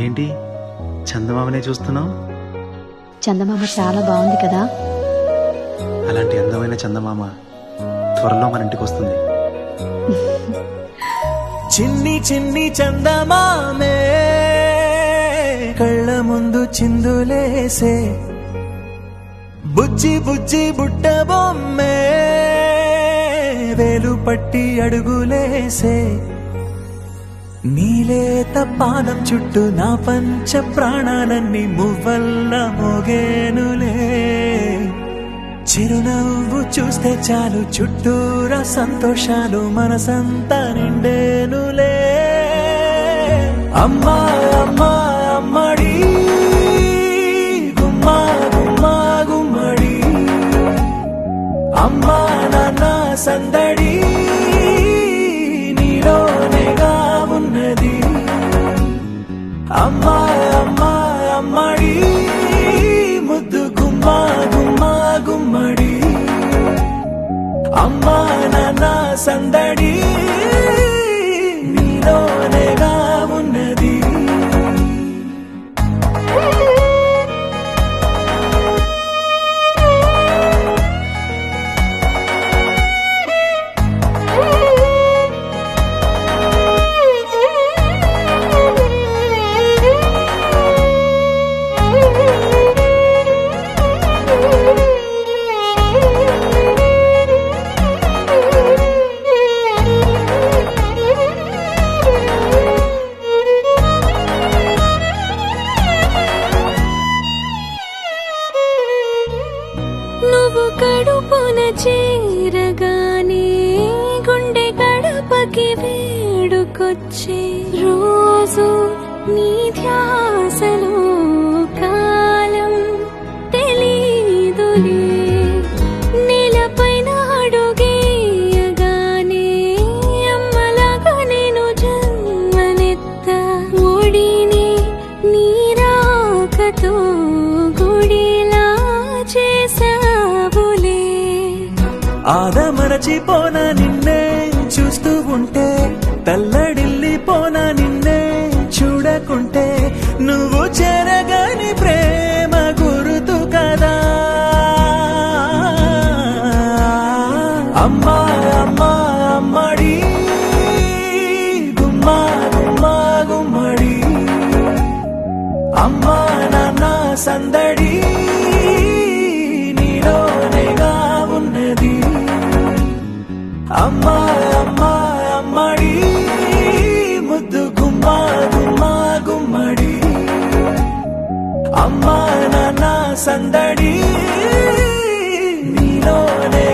ఏంటి చందమామనే చూస్తున్నావు? చందమామ చాలా బాగుంది కదా. అలాంటి అందమైన చందమామ త్వరలో మన ఇంటికి వస్తుంది. చిన్ని చిన్ని చందమామే కళ్ళ ముందు చిందులేసే, బుజ్జి బుజ్జి బుట్ట బొమ్మే వేలు పట్టి అడుగులేసే, నీలేత పానం చుట్టూ నా పంచ ప్రాణాలన్నీ మువ్వల్ల మోగేనులే, చిరునవ్వు చూస్తే చాలు చుట్టూరా సంతోషాలు మనసంతా నిండేనులే. అమ్మా అమ్మా అమ్మడి గుమ్మా గుమ్మా గుమ్మడి, అమ్మా నాన్న సందడి నీలోనేగా ఉన్నది. అమ్మా అమ్మా అమ్మడి ముద్దు గుమ్మా గుమ్మా గుమ్మడి, అమ్మా నాన్న సందడి నీలోనేగా ఉన్నది. నువ్వు కడుపున చేరగానే గుండె గడపకి వేడుకొచ్చే, రోజు నీ ధ్యాసలో కాలం తెలీదులే, నేలపైన అడుగేయగానే అమ్మలాగా నేను జన్మనెత్త, ఒడిని నీ రాకతో గుడిలా చేసావులే. ఆదమరచిపోనా నిన్నే చూస్తూ ఉంటే, తల్లడిల్లిపోనా నిన్నే చూడకుంటే, నువ్వు చెరగని ప్రేమ గురుతు కదా. అమ్మా అమ్మా అమ్మడి గుమ్మా గుమ్మా గుమ్మడి, అమ్మా నాన్న సందడి నీలోనేగా ఉన్నది. అమ్మా అమ్మా అమ్మడి ముద్దు గుమ్మా గుమ్మా గుమ్మడి, అమ్మా నాన్న సందడి నీలోనే